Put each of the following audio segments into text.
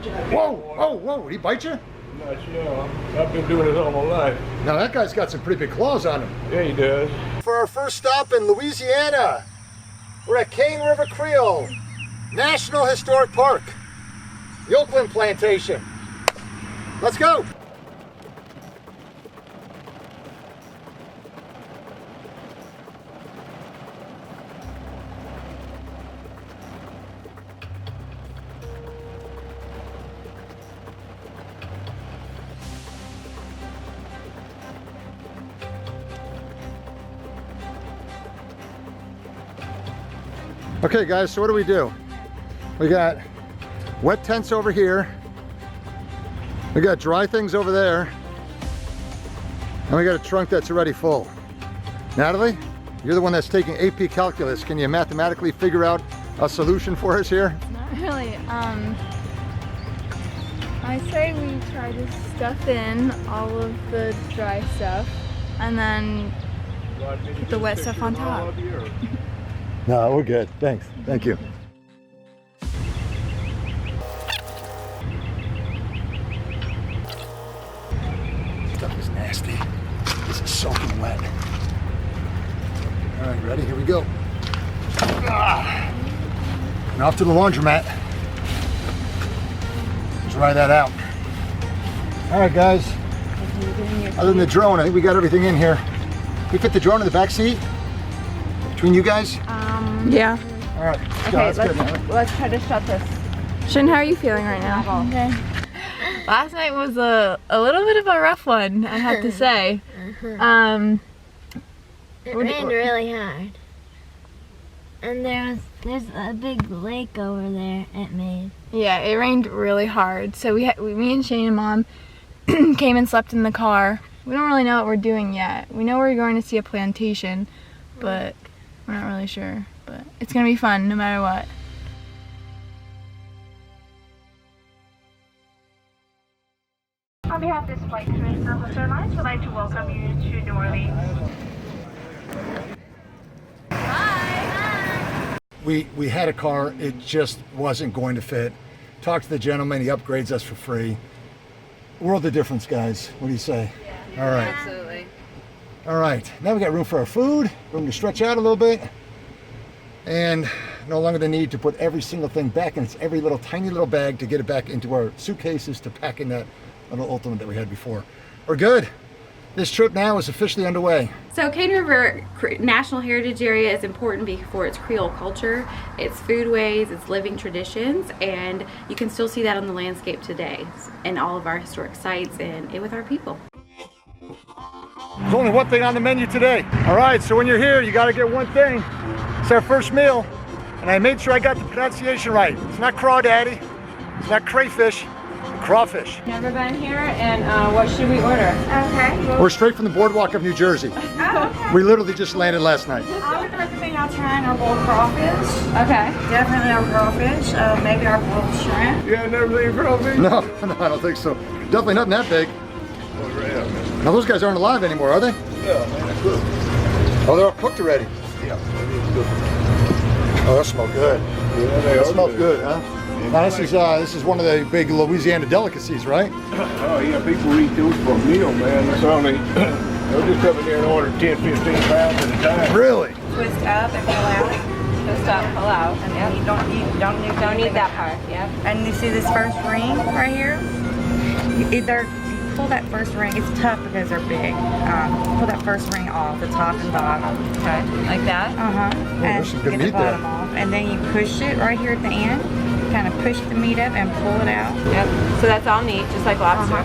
Whoa, whoa, whoa, did he bite you? Not sure. I've been doing this all my life. Now that guy's got some pretty big claws on him. Yeah, he does. For our first stop in Louisiana, we're at Cane River Creole National Historic Park, the Oakland Plantation. Let's go. Okay guys, so what do? We got wet tents over here. We got dry things over there. And we got a trunk that's already full. Natalie, you're the one that's taking AP Calculus. Can you mathematically figure out a solution for us here? Not really. I say we try to stuff in all of the dry stuff and then put the wet stuff on top. No, we're good. Thanks. Thank you. Stuff is nasty. This is soaking wet. All right, ready? Here we go. And off to the laundromat. Dry that out. All right, guys. Other than the drone, I think we got everything in here. We fit the drone in the back seat between you guys. Yeah. All right. Okay, let's try to shut this. Shin, how are you feeling right now? Okay. Last night was a little bit of a rough one, I have to say. It rained really hard. And there's a big lake over there it made. Yeah, it rained really hard. So me and Shane and Mom came and slept in the car. We don't really know what we're doing yet. We know we're going to see a plantation, but we're not really sure. But it's gonna be fun no matter what. On behalf of this flight to Southwest Airlines, we'd like to welcome you to New Orleans. We had a car, it just wasn't going to fit. Talked to the gentleman, he upgrades us for free. World of difference, guys. What do you say? Yeah. All right. Absolutely. All right, now we got room for our food, room to stretch out a little bit, and no longer the need to put every single thing back in its every little tiny little bag to get it back into our suitcases to pack in that little Ultimate that we had before. We're good. This trip now is officially underway. So Cane River National Heritage Area is important for its Creole culture, its foodways, its living traditions, and you can still see that on the landscape today and all of our historic sites and with our people. There's only one thing on the menu today. All right, so when you're here, you gotta get one thing. It's our first meal, and I made sure I got the pronunciation right. It's not crawdaddy, it's not crayfish, crawfish. Never been here, and what should we order? Okay. We're straight from the boardwalk of New Jersey. Oh, okay. We literally just landed last night. I would recommend y'all trying our boiled crawfish. Okay. Definitely our crawfish. Maybe our boiled shrimp. Yeah, never seen crawfish? No, I don't think so. Definitely nothing that big. Now those guys aren't alive anymore, are they? Yeah, man, they're cooked. Oh, they're all cooked already. Yeah, they're cooked. Oh, that smells good. Yeah, they That are smells good. good, huh? Now this is one of the big Louisiana delicacies, right? Oh yeah, people eat those for a meal, man. That's only, they'll just come in there and order 10, 15 pounds at a time. Really? Twist up and pull out. Twist up, pull out, and And you don't need that part. Yep. And you see this first ring right here? Either pull that first ring. It's tough because they're big. Pull that first ring off, the top and bottom. Okay, like that. And there's some good get meat the bottom there. off. And then you push it right here at the end. Kind of push the meat up and pull it out. Yep. So that's all neat, just like lobster.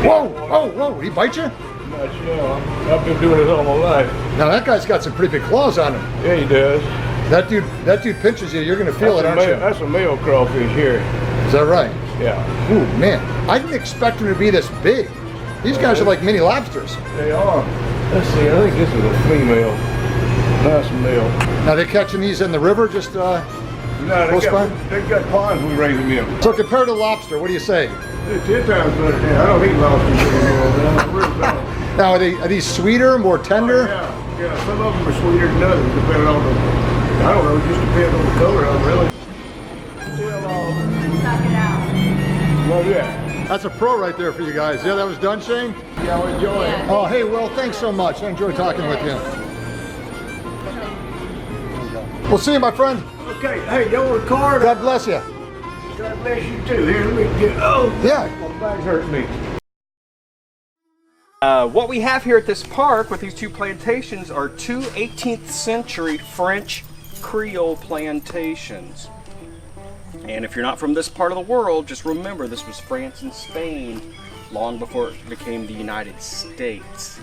Whoa, whoa, whoa, did he bite you? Not sure. I've been doing this all my life. Now that guy's got some pretty big claws on him. Yeah, he does. That dude pinches you, you're gonna feel it, aren't you? That's a male crawfish here. Is that right? Yeah. Ooh, man, I didn't expect him to be this big. These guys are like mini lobsters. They are. Let's see, I think this is a female. Nice male. Now they're catching these in the river, just No, close by? they got ponds we raise them in. So compared to lobster, what do you say? It's 10 times better. I don't eat lobsters anymore, man. I really don't. Now are these sweeter, more tender? Yeah, some of them are sweeter than others, depending on the, I don't know, it just depends on the color of them, really. Suck it out. Well, yeah. That's a pro right there for you guys. Yeah, that was done, Shane? Yeah, I'll enjoy it. Oh, hey, Will, thanks so much. I enjoyed talking with you. We'll see you, my friend. Okay, hey, y'all record. God bless you. God bless you too. Here, let me get, Yeah. my bag's hurting me. What we have here at this park with these two plantations are two 18th century French Creole plantations. And if you're not from this part of the world, just remember this was France and Spain long before it became the United States.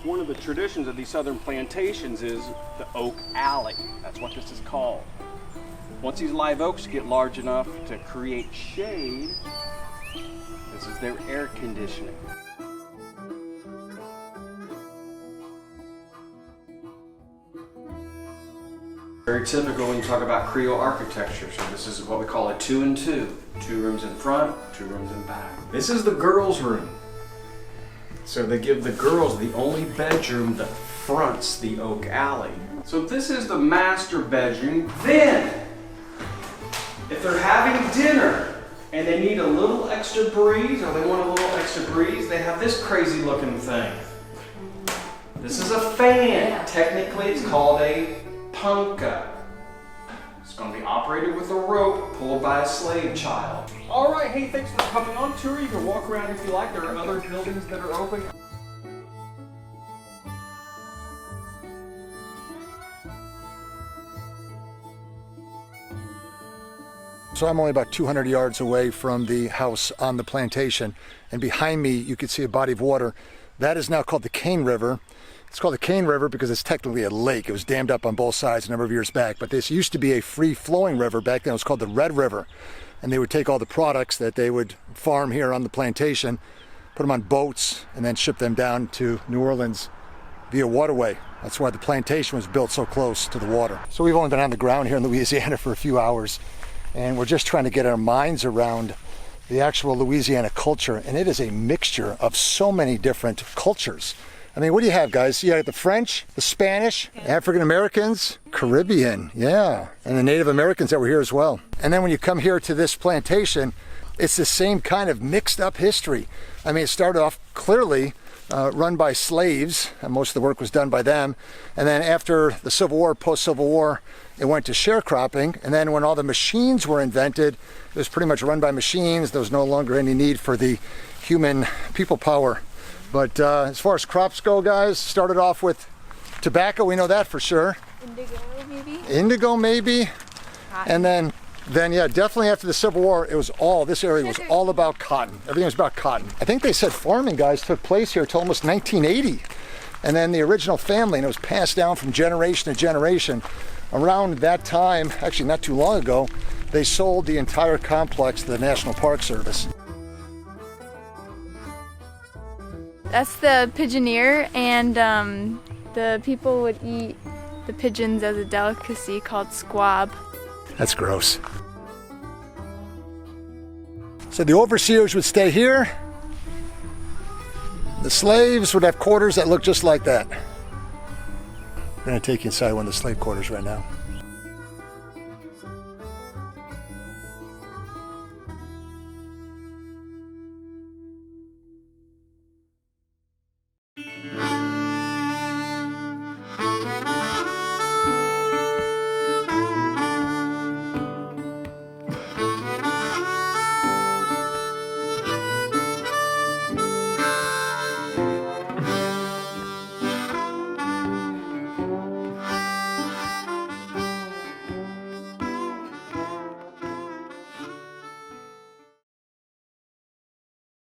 One of the traditions of these southern plantations is the oak alley. That's what this is called. Once these live oaks get large enough to create shade, this is their air conditioning. Very typical when you talk about Creole architecture. So this is what we call a 2 and 2. 2 rooms in front, 2 rooms in back. This is the girls' room. So they give the girls the only bedroom that fronts the oak alley. So this is the master bedroom. Then, if they're having dinner and they need a little extra breeze, or they want a little extra breeze, they have this crazy looking thing. This is a fan. Technically, it's called a punka. It's going to be operated with a rope pulled by a slave child. All right, hey, thanks for coming on tour. You can walk around if you like. There are other buildings that are open. So I'm only about 200 yards away from the house on the plantation, and behind me you can see a body of water. That is now called the Cane River. It's called the Cane River because it's technically a lake. It was dammed up on both sides a number of years back, but this used to be a free-flowing river. Back then it was called the Red River, and they would take all the products that they would farm here on the plantation, put them on boats, and then ship them down to New Orleans via waterway. That's why the plantation was built so close to the water. So we've only been on the ground here in Louisiana for a few hours, and we're just trying to get our minds around the actual Louisiana culture, and it is a mixture of so many different cultures. I mean, what do you have, guys? You got the French, the Spanish, African Americans, Caribbean, yeah, and the Native Americans that were here as well. And then when you come here to this plantation, it's the same kind of mixed up history. I mean, it started off clearly run by slaves, and most of the work was done by them. And then after the Civil War, post-Civil War, it went to sharecropping. And then when all the machines were invented, it was pretty much run by machines. There was no longer any need for the human people power. But as far as crops go, guys, started off with tobacco, we know that for sure. Indigo, maybe? Indigo, maybe. And then yeah, definitely after the Civil War, it was this area was all about cotton. Everything was about cotton. I think they said farming, guys, took place here till almost 1980. And then the original family, and it was passed down from generation to generation. Around that time, actually not too long ago, they sold the entire complex to the National Park Service. That's the pigeoneer, and the people would eat the pigeons as a delicacy called squab. That's gross. So the overseers would stay here. The slaves would have quarters that look just like that. We're gonna take you inside one of the slave quarters right now.